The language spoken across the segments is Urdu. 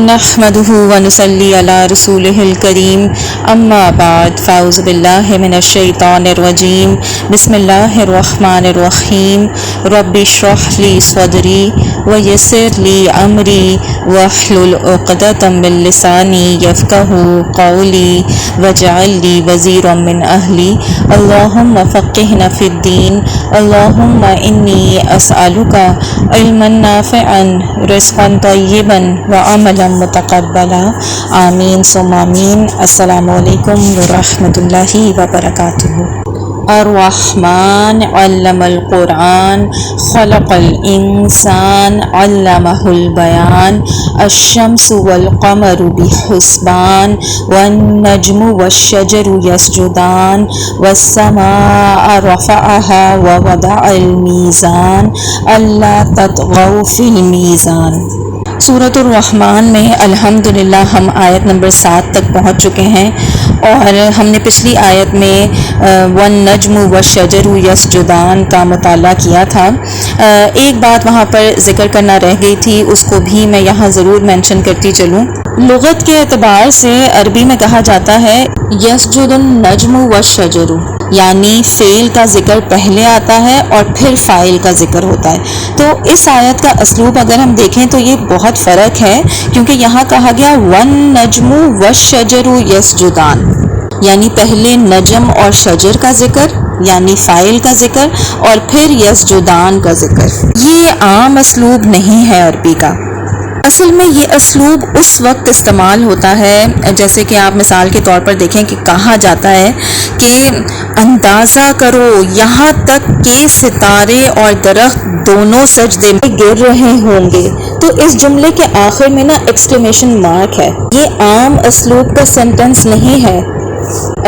نحمده ونصلي على رسوله الكريم اما بعد فاعوذ بالله من الشيطان الرجيم بسم الله الرحمن الرحيم رب اشرح لي صدري ويسر لي امري واحلل عقدة من لساني يفقهوا قولي واجعل لي وزيرا من اهلي اللهم فقهنا في الدين اللهم اني اسالك علما نافعا رزقا طيبا وعملا متقبلا آمین ثم آمین۔ السلام علیکم ورحمۃ اللہ وبرکاتہ۔ الرحمن علم القرآن خلق الانسان علمہ البیان الشمس والقمر بحسبان والنجم والشجر یسجدان والسماء رفعها ووضع الميزان الا تطغوا فی المیزان۔ سورۃ الرحمن میں الحمدللہ ہم آیت نمبر 7 تک پہنچ چکے ہیں، اور ہم نے پچھلی آیت میں والنجم والشجر یسجدان کا مطالعہ کیا تھا۔ ایک بات وہاں پر ذکر کرنا رہ گئی تھی، اس کو بھی میں یہاں ضرور مینشن کرتی چلوں۔ لغت کے اعتبار سے عربی میں کہا جاتا ہے یسجد النجم والشجر، یعنی فعل کا ذکر پہلے آتا ہے اور پھر فاعل کا ذکر ہوتا ہے۔ تو اس آیت کا اسلوب اگر ہم دیکھیں تو یہ بہت فرق ہے، کیونکہ یہاں کہا گیا والنجم والشجر یسجدان، یعنی پہلے نجم اور شجر کا ذکر یعنی فاعل کا ذکر، اور پھر یسجدان کا ذکر۔ یہ عام اسلوب نہیں ہے عربی کا۔ اصل میں یہ اسلوب اس وقت استعمال ہوتا ہے جیسے کہ آپ مثال کے طور پر دیکھیں کہ کہا جاتا ہے کہ اندازہ کرو یہاں تک کہ ستارے اور درخت دونوں سجدے میں گر رہے ہوں گے، تو اس جملے کے آخر میں نا ایکسکلیمیشن مارک ہے۔ یہ عام اسلوب کا سینٹنس نہیں ہے۔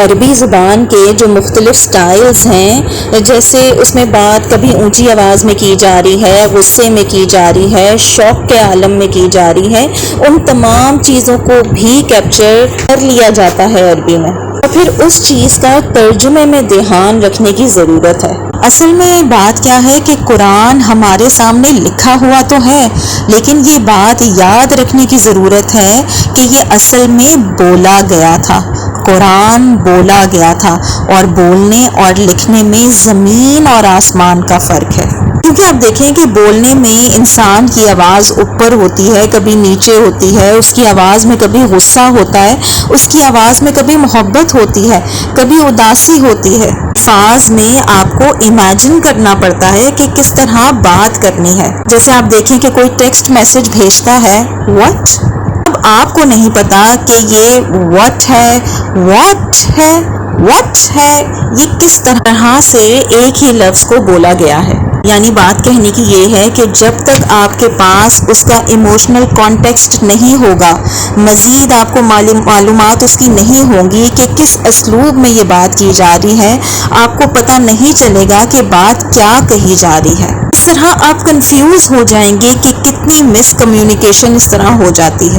عربی زبان کے جو مختلف سٹائلز ہیں، جیسے اس میں بات کبھی اونچی آواز میں کی جا رہی ہے، غصے میں کی جا رہی ہے، شوق کے عالم میں کی جا رہی ہے، ان تمام چیزوں کو بھی کیپچر کر لیا جاتا ہے عربی میں، اور پھر اس چیز کا ترجمے میں دھیان رکھنے کی ضرورت ہے۔ اصل میں بات کیا ہے کہ قرآن ہمارے سامنے لکھا ہوا تو ہے، لیکن یہ بات یاد رکھنے کی ضرورت ہے کہ یہ اصل میں بولا گیا تھا۔ قرآن بولا گیا تھا، اور بولنے اور لکھنے میں زمین اور آسمان کا فرق ہے۔ کیونکہ آپ دیکھیں کہ بولنے میں انسان کی آواز اوپر ہوتی ہے، کبھی نیچے ہوتی ہے، اس کی آواز میں کبھی غصہ ہوتا ہے، اس کی آواز میں کبھی محبت ہوتی ہے، کبھی اداسی ہوتی ہے۔ الفاظ میں آپ کو امیجن کرنا پڑتا ہے کہ کس طرح بات کرنی ہے۔ جیسے آپ دیکھیں کہ کوئی ٹیکسٹ میسج بھیجتا ہے واٹ، اب آپ کو نہیں پتا کہ یہ واٹ ہے، واٹ ہے، واٹ ہے، یہ کس طرح سے ایک ہی لفظ کو بولا گیا ہے۔ یعنی بات کہنے کی یہ ہے کہ جب تک آپ کے پاس اس کا ایموشنل کانٹیکسٹ نہیں ہوگا، مزید آپ کو معلومات اس کی نہیں ہوں گی کہ کس اسلوب میں یہ بات کی جا رہی ہے، آپ کو پتہ نہیں چلے گا کہ بات کیا کہی جا رہی ہے۔ اس طرح آپ کنفیوز ہو جائیں گے کہ کتنی مس کمیونیکیشن اس طرح ہو جاتی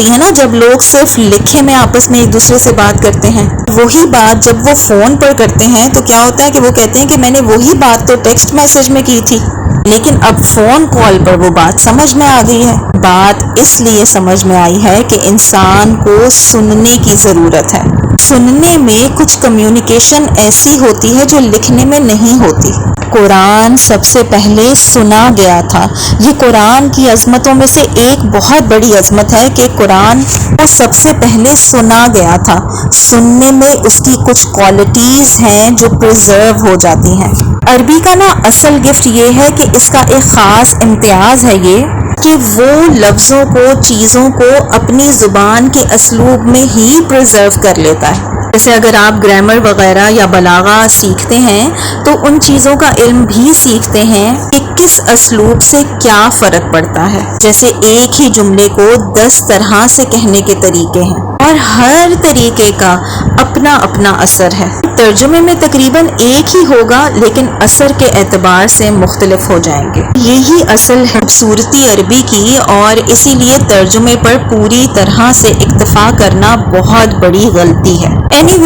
ہے نا، جب لوگ صرف لکھے میں آپس میں ایک دوسرے سے بات کرتے ہیں، وہی بات جب وہ فون پر کرتے ہیں تو کیا ہوتا ہے کہ وہ کہتے ہیں کہ میں نے وہی بات تو ٹیکسٹ میسج میں کی تھی، لیکن اب فون کال پر وہ بات سمجھ میں آ گئی ہے۔ بات اس لیے سمجھ میں آئی ہے کہ انسان کو سننے کی ضرورت ہے۔ سننے میں کچھ کمیونیکیشن ایسی ہوتی ہے جو لکھنے میں نہیں ہوتی۔ قرآن سب سے پہلے سنا گیا تھا۔ یہ قرآن کی عظمتوں میں سے ایک بہت بڑی عظمت ہے کہ قرآن کو سب سے پہلے سنا گیا تھا۔ سننے میں اس کی کچھ کوالٹیز ہیں جو پریزرو ہو جاتی ہیں۔ عربی کا نا اصل گفٹ یہ ہے کہ اس کا ایک خاص امتیاز ہے یہ کہ وہ لفظوں کو، چیزوں کو اپنی زبان کے اسلوب میں ہی پریزرو کر لیتا ہے۔ جیسے اگر آپ گرامر وغیرہ یا بلاغہ سیکھتے ہیں تو ان چیزوں کا علم بھی سیکھتے ہیں کہ کس اسلوب سے کیا فرق پڑتا ہے۔ جیسے ایک ہی جملے کو 10 طرح سے کہنے کے طریقے ہیں۔ اور ہر طریقے کا اپنا اپنا اثر ہے. ترجمے میں تقریباً ایک ہی ہوگا لیکن اثر کے اعتبار سے مختلف ہو جائیں گے. یہی اصل ہے خوبصورتی عربی کی، اور اسی لیے ترجمے پر پوری طرح سے اکتفا کرنا بہت بڑی غلطی ہے. اینی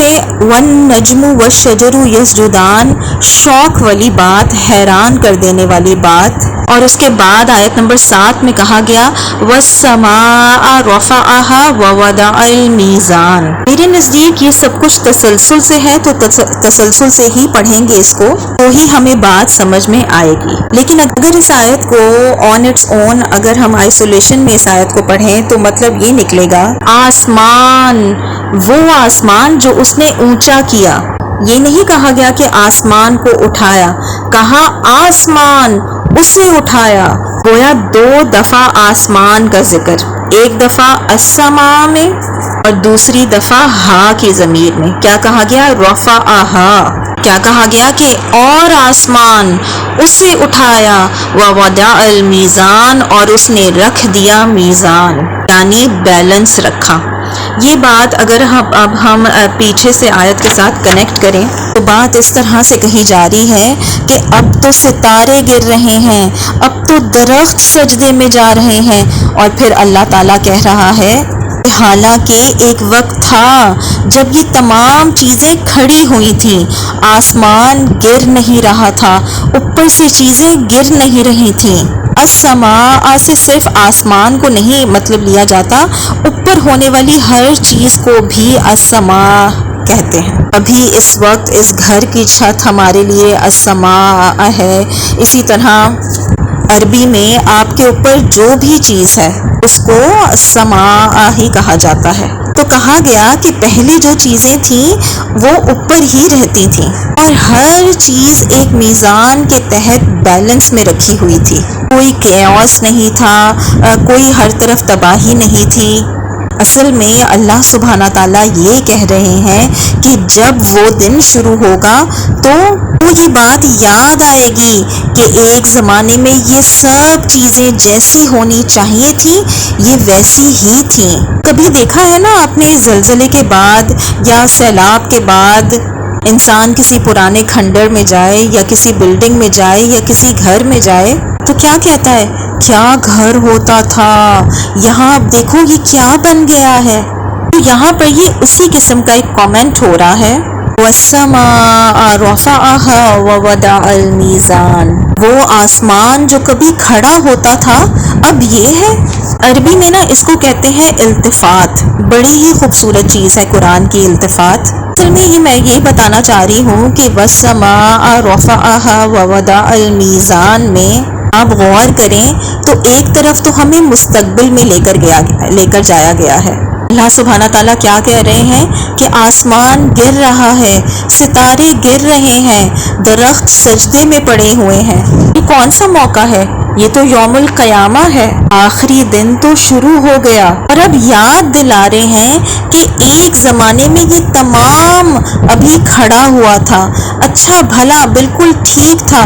والنجم والشجر یسجدان، شوق والی بات، حیران کر دینے والی بات. اور اس کے بعد آیت نمبر 7 میں کہا گیا والسماء رفعها ووضع الميزان. میرے نزدیک یہ سب کچھ تسلسل سے ہے، تو تسلسل سے ہی پڑھیں گے اس کو تو ہی ہمیں بات سمجھ میں آئے گی. لیکن اگر اس آیت کو آن اٹس اون، اگر ہم آئسولیشن میں اس آیت کو پڑھیں تو مطلب یہ نکلے گا آسمان، وہ آسمان جو اس نے اونچا کیا. یہ نہیں کہا گیا کہ آسمان کو اٹھایا، کہا آسمان اسے اٹھایا. گویا 2 دفعہ آسمان کا ذکر، ایک دفعہ السماء میں اور دوسری دفعہ ہا کی ضمیر میں. کیا کہا گیا؟ رفعہا. کیا کہا گیا کہ اور آسمان اسے اٹھایا، ووضع المیزان، اور اس نے رکھ دیا میزان، یعنی بیلنس رکھا. یہ بات اگر اب ہم پیچھے سے آیت کے ساتھ کنیکٹ کریں تو بات اس طرح سے کہی جا رہی ہے کہ اب تو ستارے گر رہے ہیں، اب تو درخت سجدے میں جا رہے ہیں. اور پھر اللہ تعالیٰ کہہ رہا ہے حالانکہ ایک وقت تھا جب یہ تمام چیزیں کھڑی ہوئی تھیں، آسمان گر نہیں رہا تھا، اوپر سے چیزیں گر نہیں رہی تھیں. السماء سے صرف آسمان کو نہیں مطلب لیا جاتا، اوپر ہونے والی ہر چیز کو بھی السماء کہتے ہیں. ابھی اس وقت اس گھر کی چھت ہمارے لیے السماء ہے. اسی طرح عربی میں آپ کے اوپر جو بھی چیز ہے اس کو السماء ہی کہا جاتا ہے. تو کہا گیا کہ پہلے جو چیزیں تھیں وہ اوپر ہی رہتی تھیں اور ہر چیز ایک میزان کے تحت بیلنس میں رکھی ہوئی تھی. کوئی کیوس نہیں تھا، کوئی ہر طرف تباہی نہیں تھی. اصل میں اللہ سبحانہ تعالیٰ یہ کہہ رہے ہیں کہ جب وہ دن شروع ہوگا تو یہ بات یاد آئے گی کہ ایک زمانے میں یہ سب چیزیں جیسی ہونی چاہیے تھی یہ ویسی ہی تھیں. کبھی دیکھا ہے نا آپ نے زلزلے کے بعد یا سیلاب کے بعد انسان کسی پرانے کھنڈر میں جائے یا کسی بلڈنگ میں جائے یا کسی گھر میں جائے تو کیا کہتا ہے؟ کیا گھر ہوتا تھا، یہاں اب دیکھو یہ کیا بن گیا ہے. تو یہاں پر یہ اسی قسم کا ایک کامنٹ ہو رہا ہے وَالسَّمَاءَ رَفَعَهَا وَوَضَعَ الْمِيزَانَ. وہ آسمان جو کبھی کھڑا ہوتا تھا اب یہ ہے. عربی میں نا اس کو کہتے ہیں التفات. بڑی ہی خوبصورت چیز ہے قرآن کی التفات. اصل میں میں یہ بتانا چاہ رہی ہوں کہ وَالسَّمَاءَ رَفَعَهَا وَوَضَعَ الْمِيزَانَ میں آپ غور کریں تو ایک طرف تو ہمیں مستقبل میں لے کر جایا گیا ہے. اللہ سبحانہ تعالیٰ کیا کہہ رہے ہیں کہ آسمان گر رہا ہے، ستارے گر رہے ہیں، درخت سجدے میں پڑے ہوئے ہیں. یہ کون سا موقع ہے؟ یہ تو یوم القیامہ ہے، آخری دن تو شروع ہو گیا. اور اب یاد دلا رہے ہیں کہ ایک زمانے میں یہ تمام ابھی کھڑا ہوا تھا، اچھا بھلا بالکل ٹھیک تھا.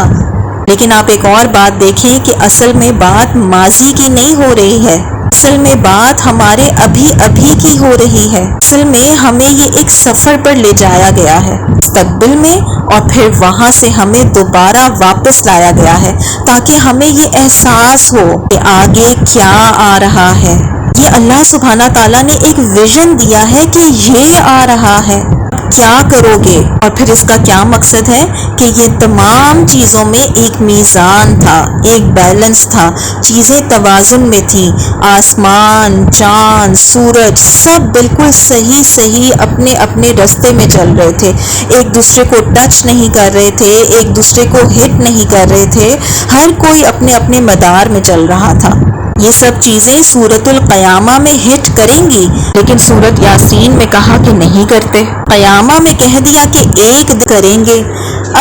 لیکن آپ ایک اور بات دیکھیں کہ اصل میں بات ماضی کی نہیں ہو رہی ہے، اصل میں بات ہمارے ابھی کی ہو رہی ہے. اصل میں ہمیں یہ ایک سفر پر لے جایا گیا ہے مستقبل میں، اور پھر وہاں سے ہمیں دوبارہ واپس لایا گیا ہے تاکہ ہمیں یہ احساس ہو کہ آگے کیا آ رہا ہے. یہ اللہ سبحانہ تعالیٰ نے ایک ویژن دیا ہے کہ یہ آ رہا ہے، کیا کرو گے؟ اور پھر اس کا کیا مقصد ہے کہ یہ تمام چیزوں میں ایک میزان تھا، ایک بیلنس تھا، چیزیں توازن میں تھیں. آسمان، چاند، سورج سب بالکل صحیح اپنے اپنے راستے میں چل رہے تھے، ایک دوسرے کو ٹچ نہیں کر رہے تھے، ایک دوسرے کو ہٹ نہیں کر رہے تھے، ہر کوئی اپنے اپنے مدار میں چل رہا تھا. یہ سب چیزیں سورۃ القیامہ میں ہٹ کریں گی، لیکن سورۃ یاسین میں کہا کہ نہیں کرتے. قیامہ میں کہہ دیا کہ ایک کریں گے.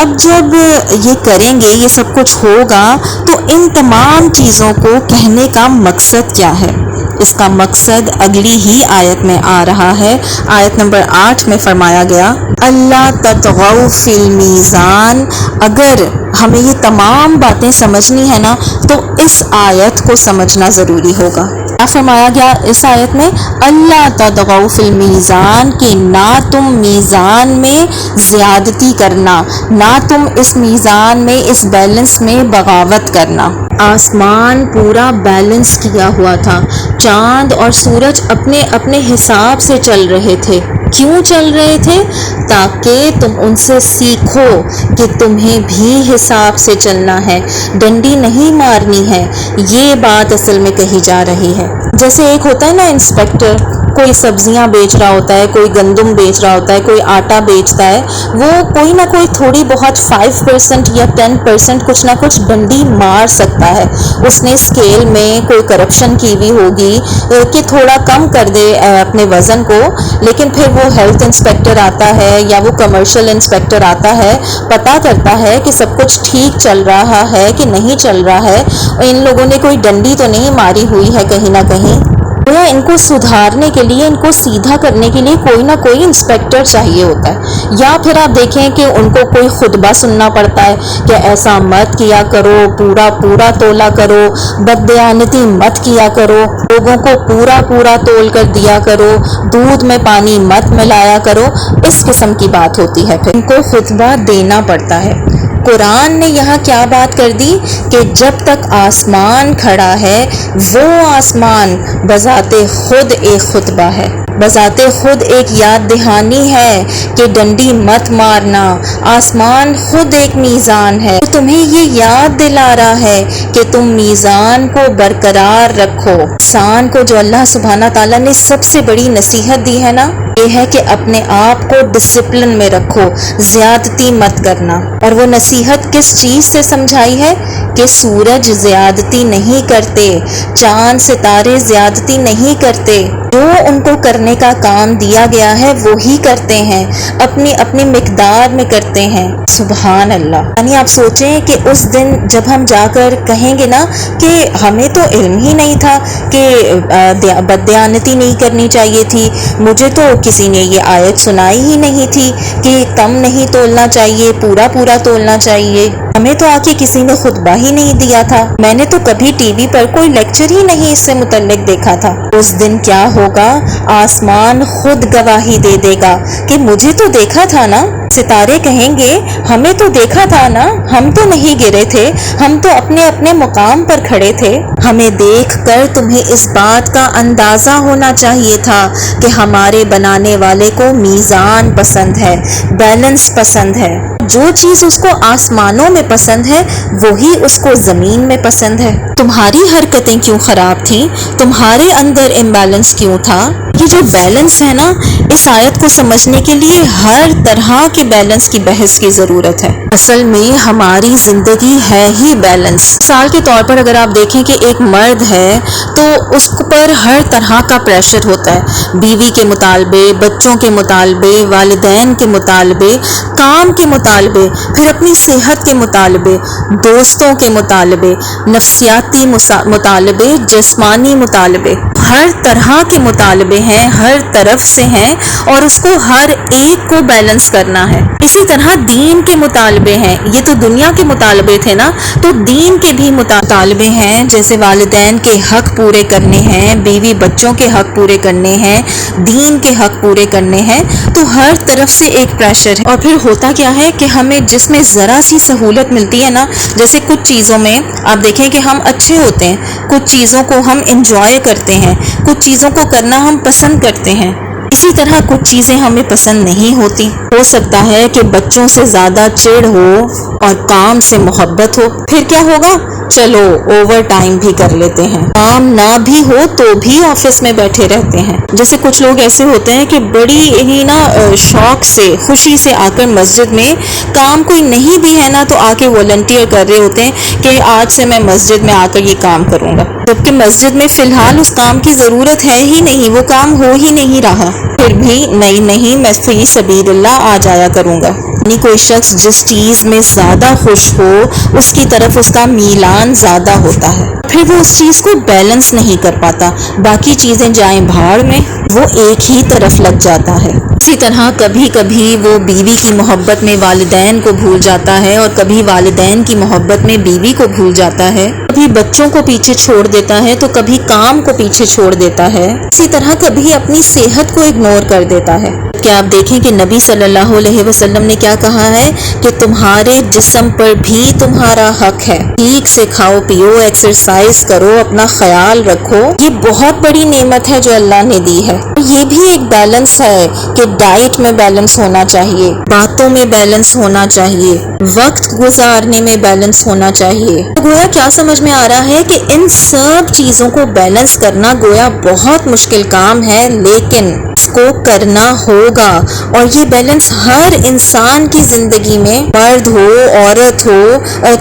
اب جب یہ کریں گے، یہ سب کچھ ہوگا، تو ان تمام چیزوں کو کہنے کا مقصد کیا ہے؟ اس کا مقصد اگلی ہی آیت میں آ رہا ہے. آیت نمبر 8 میں فرمایا گیا اللہ تطغوا فی المیزان. اگر ہمیں یہ تمام باتیں سمجھنی ہے نا تو اس آیت کو سمجھنا ضروری ہوگا. کیا فرمایا گیا اس آیت میں؟ اللہ تطغوا فی المیزان، کہ نہ تم میزان میں زیادتی کرنا، نہ تم اس میزان میں، اس بیلنس میں بغاوت کرنا۔ آسمان پورا بیلنس کیا ہوا تھا، چاند اور سورج اپنے اپنے حساب سے چل رہے تھے۔ کیوں چل رہے تھے؟ تاکہ تم ان سے سیکھو کہ تمہیں بھی حساب سے چلنا ہے، ڈنڈی نہیں مارنی ہے۔ یہ بات اصل میں کہی جا رہی ہے۔ جیسے ایک ہوتا ہے نا انسپیکٹر، کوئی سبزیاں بیچ رہا ہوتا ہے، کوئی گندم بیچ رہا ہوتا ہے، کوئی آٹا بیچتا ہے، وہ کوئی نہ کوئی تھوڑی بہت 5% یا 10% کچھ نہ کچھ ڈنڈی مار سکتا ہے۔ اس نے اسکیل میں کوئی کرپشن کی ہوئی ہوگی کہ تھوڑا کم کر دے اپنے وزن کو، لیکن پھر وہ ہیلتھ انسپیکٹر آتا ہے یا وہ کمرشل انسپیکٹر آتا ہے، پتہ کرتا ہے کہ سب کچھ ٹھیک چل رہا ہے کہ نہیں چل رہا ہے، ان لوگوں نے کوئی ڈنڈی تو نہیں ماری ہوئی ہے کہیں نہ کہیں۔ ان کو سدھارنے کے لیے، ان کو سیدھا کرنے کے لیے کوئی نہ کوئی انسپیکٹر چاہیے ہوتا ہے۔ یا پھر آپ دیکھیں کہ ان کو کوئی خطبہ سننا پڑتا ہے کہ ایسا مت کیا کرو، پورا پورا تولا کرو، بددیانتی مت کیا کرو، لوگوں کو پورا پورا تول کر دیا کرو، دودھ میں پانی مت ملایا کرو، اس قسم کی بات ہوتی ہے۔ پھر ان کو خطبہ دینا پڑتا ہے۔ قرآن نے یہاں کیا بات کر دی کہ جب تک آسمان کھڑا ہے، وہ آسمان بذات خود ایک خطبہ ہے، بذات خود ایک یاد دہانی ہے کہ ڈنڈی مت مارنا۔ آسمان خود ایک میزان ہے، تمہیں یہ یاد دلا رہا ہے کہ تم میزان کو برقرار رکھو۔ انسان کو جو اللہ سبحانہ تعالیٰ نے سب سے بڑی نصیحت دی ہے نا، یہ ہے کہ اپنے آپ کو ڈسپلن میں رکھو، زیادتی مت کرنا۔ اور وہ نصیحت کس چیز سے سمجھائی ہے؟ کہ سورج زیادتی نہیں کرتے، چاند ستارے زیادتی نہیں کرتے، جو ان کو کرنے کا کام دیا گیا ہے وہی کرتے ہیں، اپنی اپنی مقدار میں کرتے ہیں۔ سبحان اللہ۔ یعنی آپ سوچیں کہ اس دن جب ہم جا کر کہیں گے نا کہ ہمیں تو علم ہی نہیں تھا کہ بددیانتی نہیں کرنی چاہیے تھی، مجھے تو کسی نے یہ آیت سنائی ہی نہیں تھی کہ کم نہیں تولنا چاہیے، پورا پورا تولنا چاہیے، ہمیں تو آ کے کسی نے خطبہ ہی نہیں دیا تھا، میں نے تو کبھی ٹی وی پر کوئی لیکچر ہی نہیں اس سے متعلق دیکھا تھا۔ اس دن کیا ہوگا؟ آسمان خود گواہی دے دے گا کہ مجھے تو دیکھا تھا نا۔ ستارے کہیں گے ہمیں تو دیکھا تھا نا، ہم تو نہیں گرے تھے، ہم تو اپنے اپنے مقام پر کھڑے تھے۔ ہمیں دیکھ کر تمہیں اس بات کا اندازہ ہونا چاہیے تھا کہ ہمارے بنانے والے کو میزان پسند ہے، بیلنس پسند ہے۔ جو چیز اس کو آسمانوں میں پسند ہے وہی اس کو زمین میں پسند ہے۔ تمہاری حرکتیں کیوں خراب تھیں؟ تمہارے اندر امبیلنس کیوں تھا؟ یہ جو بیلنس ہے نا، اس آیت کو سمجھنے کے لیے ہر طرح کے بیلنس کی بحث کی ضرورت ہے۔ اصل میں ہماری زندگی ہے ہی بیلنس۔ مثال کے طور پر اگر آپ دیکھیں کہ ایک مرد ہے تو اس پر ہر طرح کا پریشر ہوتا ہے، بیوی کے مطالبے، بچوں کے مطالبے، والدین کے مطالبے، کام کے مطالبے، پھر اپنی صحت کے مطالبے، دوستوں کے مطالبے، نفسیاتی مطالبے، جسمانی مطالبے، ہر طرح کے مطالبے ہیں، ہر طرف سے ہیں، اور اس کو ہر ایک کو بیلنس کرنا ہے۔ اسی طرح دین کے مطالبے ہیں، یہ تو دنیا کے مطالبے تھے نا، تو دین کے بھی مطالبے ہیں، جیسے والدین کے حق پورے کرنے ہیں، بیوی بچوں کے حق پورے کرنے ہیں، دین کے حق پورے کرنے ہیں، تو ہر طرف سے ایک پریشر ہے۔ اور پھر ہوتا کیا ہے کہ ہمیں جس میں ذرا سی سہولت ملتی ہے نا، جیسے کچھ چیزوں میں آپ دیکھیں کہ ہم اچھے ہوتے ہیں، کچھ چیزوں کو ہم انجوائے کرتے ہیں، کچھ چیزوں کو کرنا ہم پسند کرتے ہیں، اسی طرح کچھ چیزیں ہمیں پسند نہیں ہوتی۔ ہو سکتا ہے کہ بچوں سے زیادہ چڑ ہو اور کام سے محبت ہو، پھر کیا ہوگا؟ چلو اوور ٹائم بھی کر لیتے ہیں، کام نہ بھی ہو تو بھی آفس میں بیٹھے رہتے ہیں۔ جیسے کچھ لوگ ایسے ہوتے ہیں کہ بڑی ہی نا شوق سے، خوشی سے آ کر مسجد میں، کام کوئی نہیں بھی ہے نا تو آ کے والنٹیئر کر رہے ہوتے ہیں کہ آج سے میں مسجد میں آ کر یہ کام کروں گا، جبکہ مسجد میں فی الحال اس کام کی ضرورت ہے ہی نہیں، وہ کام ہو ہی نہیں رہا، پھر بھی نہیں میں فی سبیل اللہ آ جایا کروں گا۔ یعنی کوئی شخص جس چیز میں زیادہ خوش ہو اس کی طرف اس کا میلان زیادہ ہوتا ہے، پھر وہ اس چیز کو بیلنس نہیں کر پاتا، باقی چیزیں جائیں بھاڑ میں۔ وہ ایک ہی طرف لگ جاتا ہے۔ اسی طرح کبھی کبھی وہ بیوی کی محبت میں والدین کو بھول جاتا ہے اور کبھی والدین کی محبت میں بیوی کو بھول جاتا ہے، کبھی بچوں کو پیچھے چھوڑ دیتا ہے تو کبھی کام کو پیچھے چھوڑ دیتا ہے، اسی طرح کبھی اپنی صحت کو اگنور کر دیتا ہے۔ کہ آپ دیکھیں کہ نبی صلی اللہ علیہ وسلم نے کیا کہا ہے کہ تمہارے جسم پر بھی تمہارا حق ہے، ٹھیک سے کھاؤ پیو، ایکسرسائز کرو، اپنا خیال رکھو، یہ بہت بڑی نعمت ہے جو اللہ نے دی ہے۔ یہ بھی ایک بیلنس ہے کہ ڈائٹ میں بیلنس ہونا چاہیے، باتوں میں بیلنس ہونا چاہیے، وقت گزارنے میں بیلنس ہونا چاہیے۔ گویا کیا سمجھ میں آ رہا ہے کہ ان سب چیزوں کو بیلنس کرنا گویا بہت مشکل کام ہے، لیکن اس کو کرنا ہوگا، اور یہ بیلنس ہر انسان کی زندگی میں، مرد ہو عورت ہو،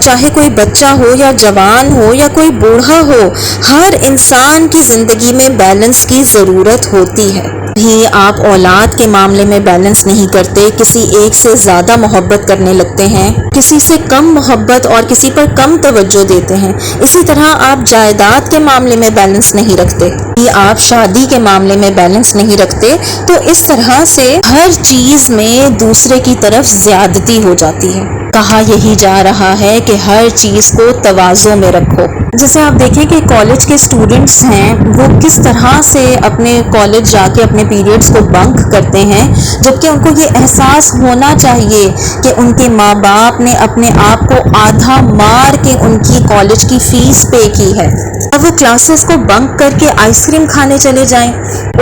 چاہے کوئی بچہ ہو یا جوان ہو یا کوئی بوڑھا ہو، ہر انسان کی زندگی میں بیلنس کی ضرورت ہوتی ہے۔ ہی آپ اولاد کے معاملے میں بیلنس نہیں کرتے، کسی ایک سے زیادہ محبت کرنے لگتے ہیں، کسی سے کم محبت اور کسی پر کم توجہ دیتے ہیں۔ اسی طرح آپ جائیداد کے معاملے میں بیلنس نہیں رکھتے، آپ شادی کے معاملے میں بیلنس نہیں رکھتے، تو اس طرح سے ہر چیز میں دوسرے کی طرف زیادتی ہو جاتی ہے۔ کہا یہی جا رہا ہے کہ ہر چیز کو توازو میں رکھو۔ جیسے آپ دیکھیں کہ کالج کے اسٹوڈنٹس ہیں، وہ کس طرح سے اپنے کالج جا کے اپنے پیریڈز کو بنک کرتے ہیں، جبکہ ان کو یہ احساس ہونا چاہیے کہ ان کے ماں باپ نے اپنے آپ کو آدھا مار کے ان کی کالج کی فیس پے کی ہے، اب وہ کلاسز کو بنک کر کے آئس کریم کھانے چلے جائیں۔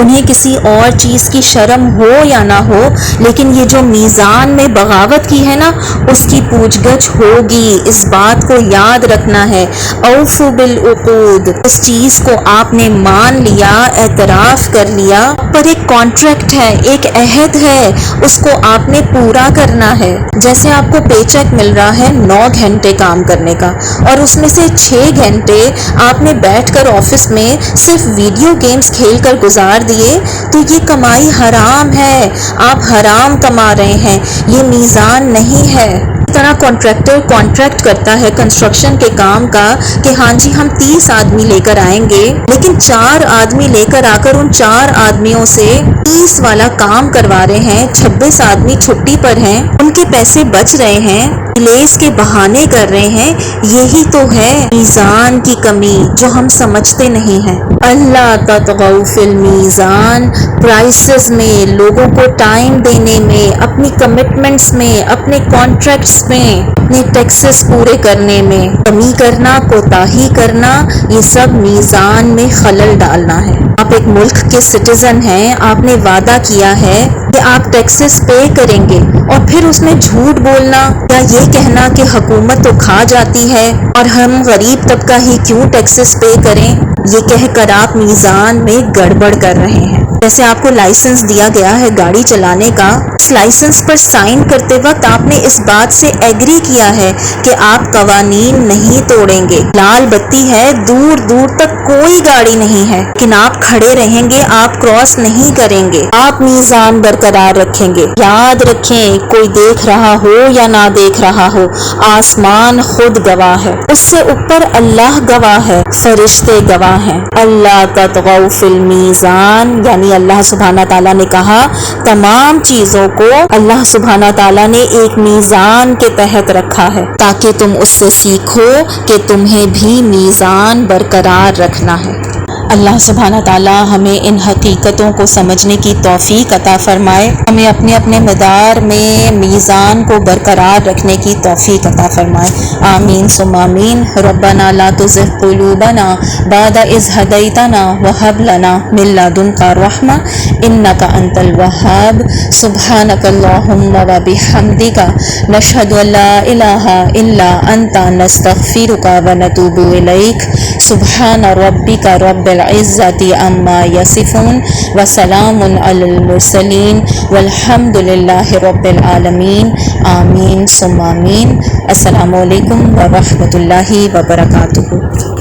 انہیں کسی اور چیز کی شرم ہو یا نہ ہو، لیکن یہ جو میزان میں بغاوت کی ہے نا، اس کی پوچھ گچھ ہوگی۔ اس بات کو یاد رکھنا ہے، اوفوا بالعقود، اس چیز کو آپ نے مان لیا، اعتراف کر لیا، پر ایک کانٹریکٹ ہے، ایک عہد ہے، اس کو آپ نے پورا کرنا ہے۔ جیسے آپ کو پے چیک مل رہا ہے 9 گھنٹے کام کرنے کا، اور اس میں سے 6 گھنٹے آپ نے بیٹھ کر آفس میں صرف ویڈیو گیمز کھیل کر گزار دیے، تو یہ کمائی حرام ہے، آپ حرام کما رہے ہیں، یہ میزان نہیں ہے۔ اس طرح کانٹریکٹر کانٹریکٹ کرتا ہے کنسٹرکشن کے کام کا کہ ہاں جی ہم 30 آدمی لے کر آئیں گے، لیکن 4 آدمی لے کر آ کر ان 4 آدمیوں سے 30 والا کام کروا رہے ہیں، 26 آدمی چھٹی پر ہیں، ان کے پیسے بچ رہے ہیں، ڈیلیز کے بہانے کر رہے ہیں۔ یہی تو ہے میزان کی کمی جو ہم سمجھتے نہیں ہیں۔ اللہ تطغوا فی المیزان، پرائسز میں، لوگوں کو ٹائم دینے میں، اپنی کمٹمنٹس میں، اپنے کانٹریکٹس میں، اپنے ٹیکسز پورے کرنے میں کمی کرنا، کوتاہی کرنا، یہ سب میزان میں خلل ڈالنا ہے۔ آپ ایک ملک کے سٹیزن ہیں، آپ نے وعدہ کیا ہے کہ آپ ٹیکسز پے کریں گے، اور پھر اس میں جھوٹ بولنا یا یہ کہنا کہ حکومت تو کھا جاتی ہے اور ہم غریب طبقہ ہی کیوں ٹیکسز پے کریں، یہ کہہ کر آپ میزان میں گڑبڑ کر رہے ہیں۔ جیسے آپ کو لائسنس دیا گیا ہے گاڑی چلانے کا، اس لائسنس پر سائن کرتے وقت آپ نے اس بات سے ایگری کیا ہے کہ آپ قوانین نہیں توڑیں گے۔ لال بتی ہے، دور دور تک کوئی گاڑی نہیں ہے، لیکن آپ کھڑے رہیں گے، آپ کراس نہیں کریں گے، آپ میزان برقرار رکھیں گے۔ یاد رکھیں، کوئی دیکھ رہا ہو یا نہ دیکھ رہا ہو، آسمان خود گواہ ہے، اس سے اوپر اللہ گواہ ہے، فرشتے گواہ ہیں۔ اللہ تطغوا فی المیزان، یعنی اللہ سبحانہ تعالیٰ نے کہا تمام چیزوں کو اللہ سبحانہ تعالیٰ نے ایک میزان کے تحت رکھا ہے، تاکہ تم اس سے سیکھو کہ تمہیں بھی میزان برقرار رکھنا ہے۔ اللہ سبحانہ تعالیٰ ہمیں ان حقیقتوں کو سمجھنے کی توفیق عطا فرمائے، ہمیں اپنے اپنے مدار میں میزان کو برقرار رکھنے کی توفیق عطا فرمائے۔ آمین ثم آمین۔ ربنا لا تزغ قلوبنا بعد اذ ہدیتنا وہب لنا من لدنک رحمۃ انک انت الوہاب۔ سبحانک اللہم وبحمدک نشہد ان لا الہ الا انت نستغفرک ونتوب الیک۔ سبحان ربک رب العزت عما یصفون وسلام علی المرسلین والحمد للہ رب العالمین۔ آمین ثم آمین۔ السلام علیکم ورحمۃ اللہ وبرکاتہ۔